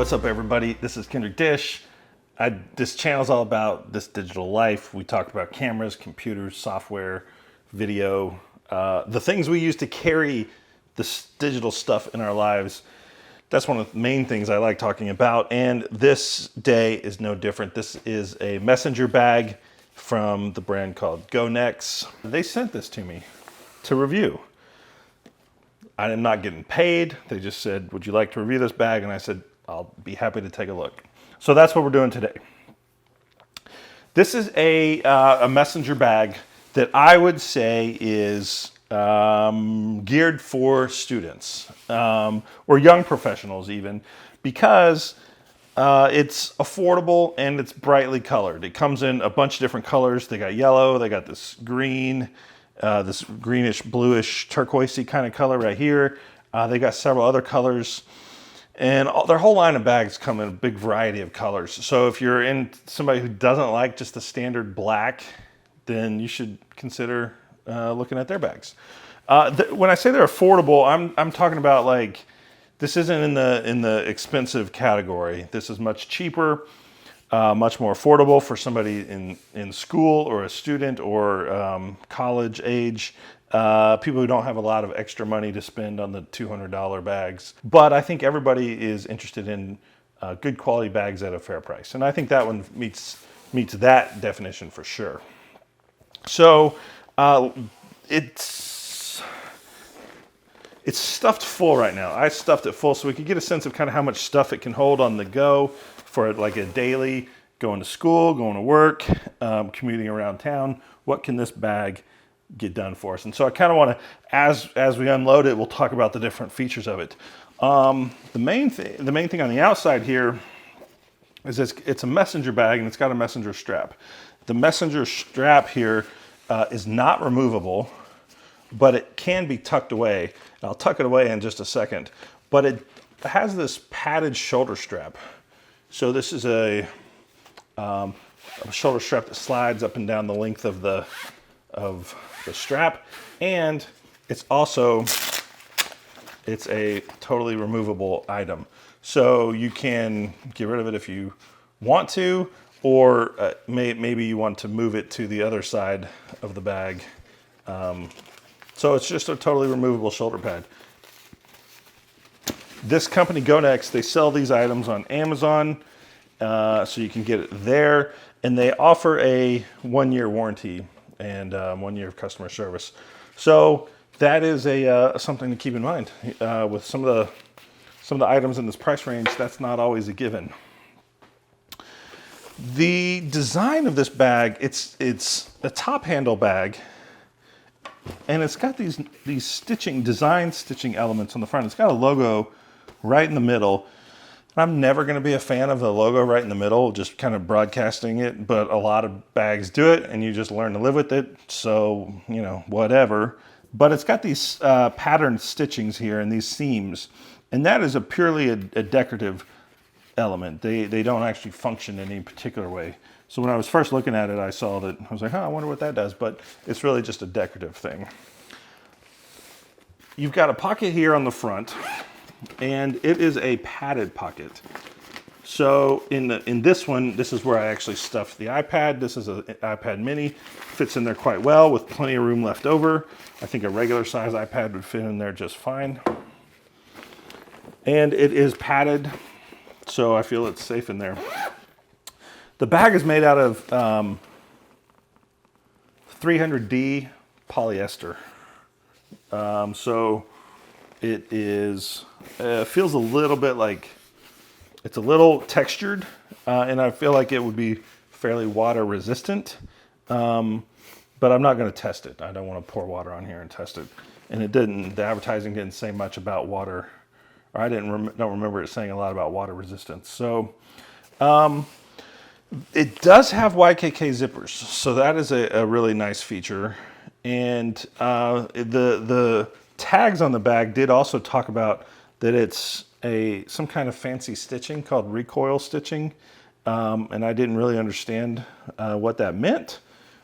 What's up, everybody? This is Kendrick Dish. This channel is all about this digital life. We talk about cameras, computers, software, video, the things we use to carry this digital stuff in our lives. That's one of the main things I like talking about, and this day is no different. This is a messenger bag from the brand called GONEX. They sent this to me to review. I am not getting paid. They just said, would you like to review this bag? And I said, I'll be happy to take a look. So that's what we're doing today. This is a messenger bag that I would say is geared for students or young professionals even, because it's affordable and it's brightly colored. It comes in a bunch of different colors. They got yellow, they got this green, this greenish, bluish, turquoisey kind of color right here. They got several other colors. And their whole line of bags come in a big variety of colors. So if you're in somebody who doesn't like just the standard black, then you should consider looking at their bags. When I say they're affordable, I'm talking about, like, this isn't in the expensive category. This is much cheaper, much more affordable for somebody in school or a student or college age. People who don't have a lot of extra money to spend on the $200 bags. But I think everybody is interested in good quality bags at a fair price. And I think that one meets that definition for sure. So it's stuffed full right now. I stuffed it full so we could get a sense of kind of how much stuff it can hold on the go for like a daily, going to school, going to work, commuting around town. What can this bag get done for us? And so I kind of want to, as we unload it, we'll talk about the different features of it. The main thing on the outside here is it's a messenger bag, and it's got a messenger strap. The messenger strap here is not removable, but it can be tucked away. And I'll tuck it away in just a second. But it has this padded shoulder strap. So this is a shoulder strap that slides up and down the length of the strap, and it's a totally removable item. So you can get rid of it if you want to, or maybe you want to move it to the other side of the bag. So it's just a totally removable shoulder pad. This company, GONEX, they sell these items on Amazon, so you can get it there, and they offer a 1-year warranty and 1 year of customer service. So that is something to keep in mind. With some of the items in this price range, that's not always a given. The design of this bag, it's a top handle bag, and it's got these design stitching elements on the front. It's got a logo right in the middle. I'm never going to be a fan of the logo right in the middle, just kind of broadcasting it, but a lot of bags do it, and you just learn to live with it, so, you know, whatever. But it's got these patterned stitchings here and these seams, and that is purely a decorative element. They don't actually function in any particular way. So when I was first looking at it, I saw that, I was like, I wonder what that does, but it's really just a decorative thing. You've got a pocket here on the front, and it is a padded pocket. So in this one, this is where I actually stuffed the iPad. This is an iPad mini, fits in there quite well with plenty of room left over. I think a regular size iPad would fit in there just fine. And it is padded, so I feel it's safe in there. The bag is made out of 300D polyester. So it is, feels a little bit like, it's a little textured, and I feel like it would be fairly water resistant, but I'm not going to test it. I don't want to pour water on here and test it. And the advertising didn't say much about water, or I don't remember it saying a lot about water resistance. So it does have YKK zippers, so that is a really nice feature. And the tags on the bag did also talk about that it's some kind of fancy stitching called recoil stitching, and I didn't really understand what that meant,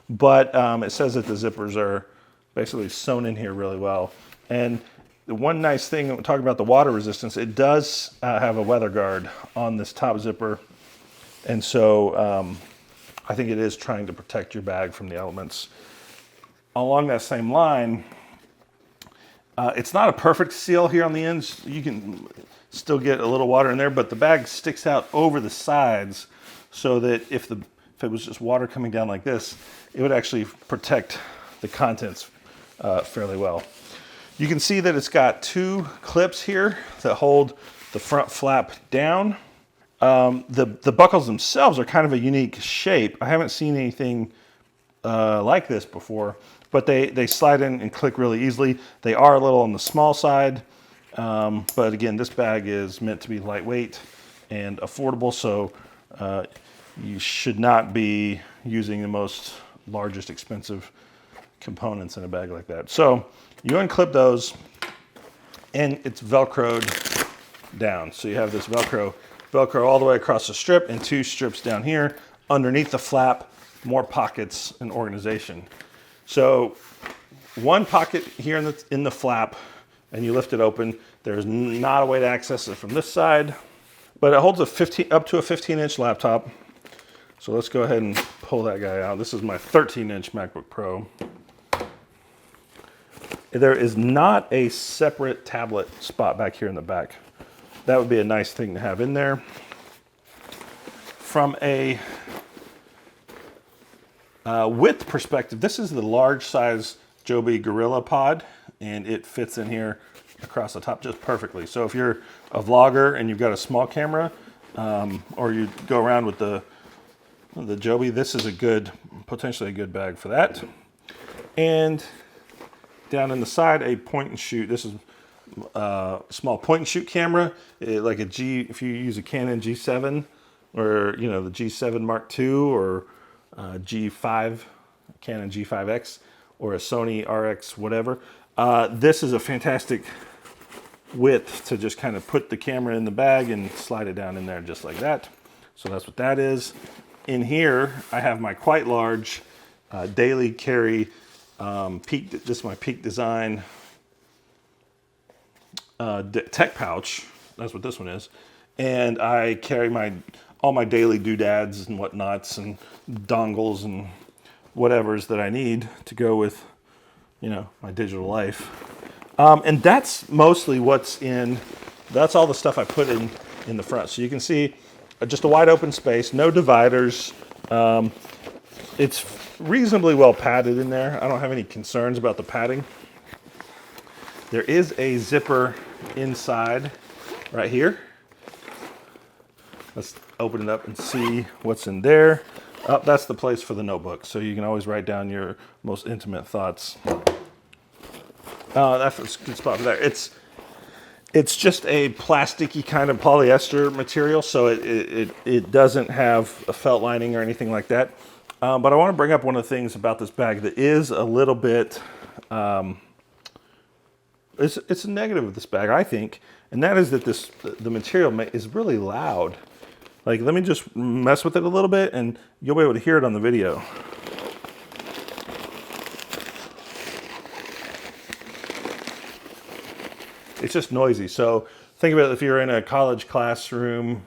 but it says that the zippers are basically sewn in here really well. And The one nice thing, when we talk about the water resistance, it does have a weather guard on this top zipper. And so I think it is trying to protect your bag from the elements. Along that same line, it's not a perfect seal here on the ends. You can still get a little water in there, but the bag sticks out over the sides so that if it was just water coming down like this, it would actually protect the contents fairly well. You can see that it's got two clips here that hold the front flap down. The buckles themselves are kind of a unique shape. I haven't seen anything like this before, but they slide in and click really easily. They are a little on the small side, but again, this bag is meant to be lightweight and affordable, so you should not be using the most largest expensive components in a bag like that. So you unclip those, and it's Velcroed down. So you have this Velcro all the way across the strip and two strips down here. Underneath the flap, more pockets and organization. So one pocket here in the flap, and you lift it open. There's not a way to access it from this side, but it holds up to a 15-inch laptop. So let's go ahead and pull that guy out. This is my 13-inch MacBook Pro. There is not a separate tablet spot back here in the back. That would be a nice thing to have in there. From a width perspective, this is the large size Joby Gorilla Pod, and it fits in here across the top just perfectly. So if you're a vlogger and you've got a small camera, or you go around with the Joby, this is potentially a good bag for that. And down in the side, a point and shoot. This is a small point and shoot camera, like if you use a Canon G7, or the G7 Mark II, or G5, Canon G5X, or a Sony RX whatever. This is a fantastic width to just kind of put the camera in the bag and slide it down in there just like that. So that's what that is. In here, I have my quite large daily carry Peak. This is my Peak Design tech pouch. That's what this one is. And I carry all my daily doodads and whatnots and dongles and whatevers that I need to go with, my digital life. And that's mostly that's all the stuff I put in the front. So you can see just a wide open space, no dividers. It's reasonably well padded in there. I don't have any concerns about the padding. There is a zipper inside right here. Let's open it up and see what's in there. Oh, that's the place for the notebook, so you can always write down your most intimate thoughts. That's a good spot for there. It's just a plasticky kind of polyester material, so it doesn't have a felt lining or anything like that. But I want to bring up one of the things about this bag that is a little bit, it's a negative of this bag, I think, and that is that the material is really loud. Like, let me just mess with it a little bit, and you'll be able to hear it on the video. It's just noisy. So think about it, if you're in a college classroom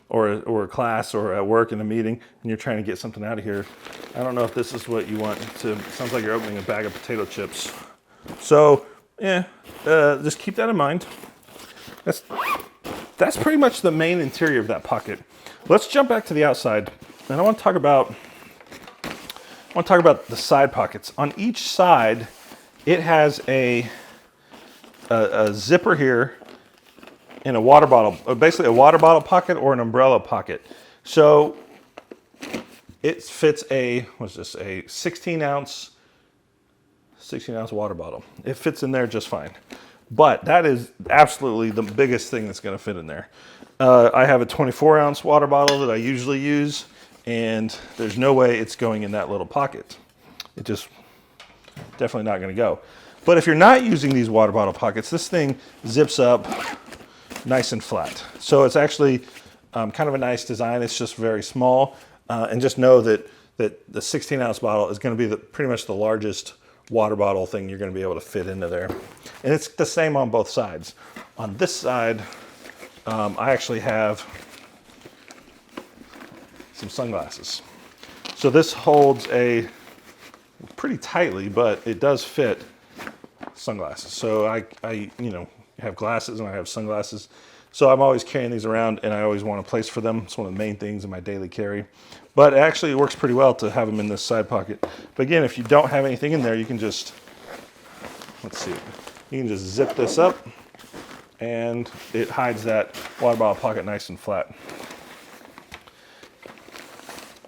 or a class or at work in a meeting and you're trying to get something out of here. I don't know if this is what you want to, sounds like you're opening a bag of potato chips. So yeah, just keep that in mind. That's pretty much the main interior of that pocket. Let's jump back to the outside, and I want to talk about the side pockets. On each side, it has a zipper here and a water bottle, basically a water bottle pocket or an umbrella pocket. So it fits a 16 ounce water bottle. It fits in there just fine. But that is absolutely the biggest thing that's going to fit in there. I have a 24 ounce water bottle that I usually use, and there's no way it's going in that little pocket. It just definitely not going to go. But if you're not using these water bottle pockets, this thing zips up nice and flat. So it's actually kind of a nice design. It's just very small. And just know that the 16 ounce bottle is going to be pretty much the largest water bottle thing you're going to be able to fit into there. And it's the same on both sides. On this side, I actually have some sunglasses. So this holds a pretty tightly, but it does fit sunglasses. So I have glasses and I have sunglasses. So I'm always carrying these around, and I always want a place for them. It's one of the main things in my daily carry. But actually it works pretty well to have them in this side pocket. But again, if you don't have anything in there, you can just, let's see, you can just zip this up and it hides that water bottle pocket nice and flat.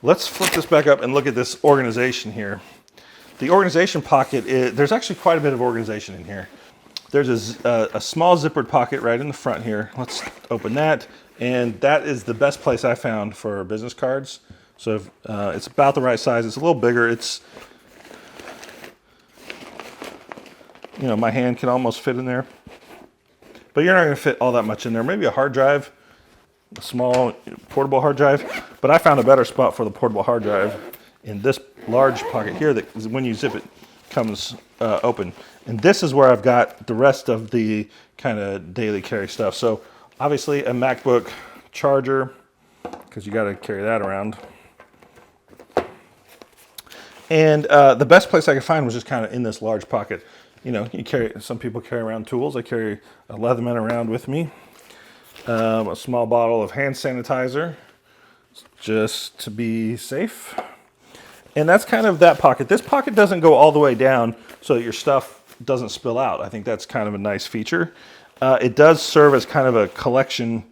Let's flip this back up and look at this organization here. The organization pocket, there's actually quite a bit of organization in here. There's a small zippered pocket right in the front here. Let's open that. And that is the best place I found for business cards. So it's about the right size. It's a little bigger. It's, my hand can almost fit in there. But you're not going to fit all that much in there. Maybe a hard drive, a small portable hard drive. But I found a better spot for the portable hard drive in this large pocket here that when you zip it comes open. And this is where I've got the rest of the kind of daily carry stuff. So obviously a MacBook charger, because you got to carry that around. And the best place I could find was just kind of in this large pocket. Some people carry around tools. I carry a Leatherman around with me. A small bottle of hand sanitizer, just to be safe. And that's kind of that pocket. This pocket doesn't go all the way down so that your stuff doesn't spill out. I think that's kind of a nice feature. It does serve as kind of a collection.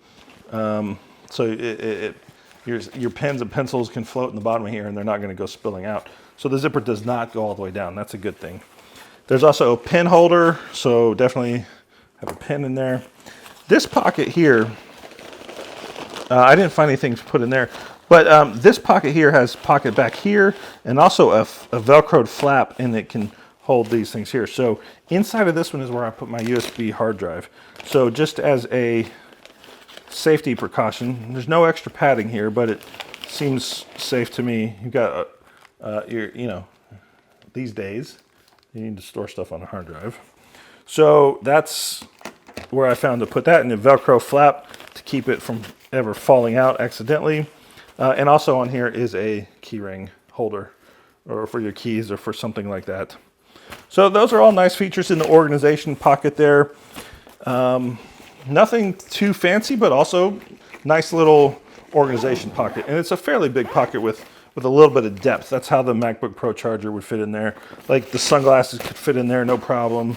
So your pens and pencils can float in the bottom of here and they're not going to go spilling out. So the zipper does not go all the way down. That's a good thing. There's also a pen holder, so definitely have a pen in there. This pocket here, I didn't find anything to put in there, but this pocket here has pocket back here and also a Velcroed flap, and it can hold these things here. So inside of this one is where I put my USB hard drive. So just as a safety precaution, there's no extra padding here, but it seems safe to me. You've got these days you need to store stuff on a hard drive. So that's where I found to put that, in a Velcro flap to keep it from ever falling out accidentally. And also on here is a keyring holder, or for your keys or for something like that. So those are all nice features in the organization pocket there. Nothing too fancy, but also nice little organization pocket. And it's a fairly big pocket with a little bit of depth. That's how the MacBook Pro charger would fit in there. Like the sunglasses could fit in there, no problem.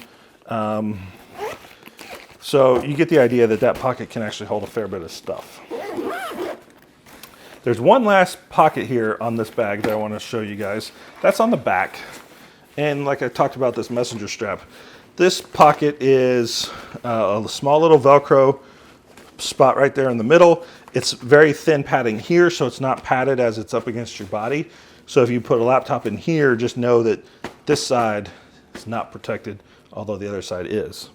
So you get the idea that that pocket can actually hold a fair bit of stuff. There's one last pocket here on this bag that I want to show you guys. That's on the back. And like I talked about, this messenger strap. This pocket is a small little Velcro spot right there in the middle. It's very thin padding here, so it's not padded as it's up against your body. So if you put a laptop in here, just know that this side is not protected, although the other side is.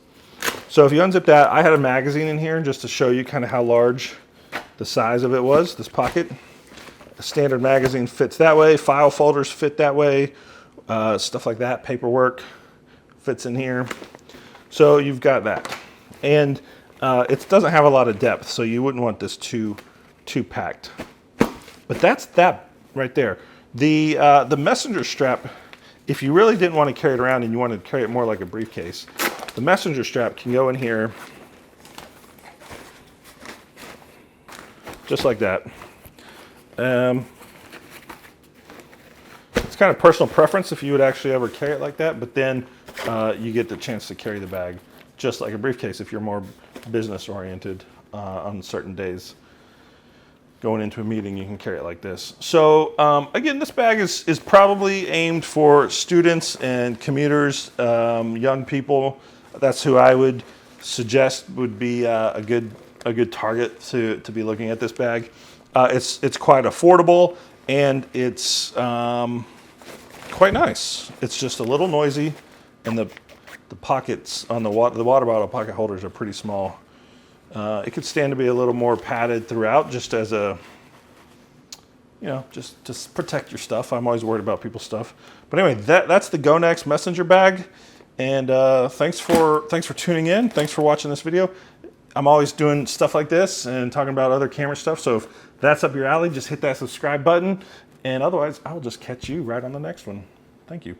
So if you unzip that, I had a magazine in here just to show you kind of how large the size of it was, this pocket. A standard magazine fits that way, file folders fit that way, stuff like that, paperwork fits in here. So you've got that. And it doesn't have a lot of depth, so you wouldn't want this too packed. But that's that right there. The messenger strap, if you really didn't want to carry it around and you wanted to carry it more like a briefcase, the messenger strap can go in here just like that. It's kind of personal preference if you would actually ever carry it like that, but then you get the chance to carry the bag just like a briefcase if you're more business oriented on certain days. Going into a meeting, you can carry it like this. So again, this bag is probably aimed for students and commuters, young people. That's who I would suggest would be a good target to be looking at this bag. It's quite affordable, and it's quite nice. It's just a little noisy, and the pockets on the water bottle pocket holders are pretty small. It could stand to be a little more padded throughout, just as a you know, just protect your stuff. I'm always worried about people's stuff. But anyway, that's the GONEX Messenger bag. And thanks for tuning in. Thanks for watching this video. I'm always doing stuff like this and talking about other camera stuff. So if that's up your alley, just hit that subscribe button. And otherwise, I'll just catch you right on the next one. Thank you.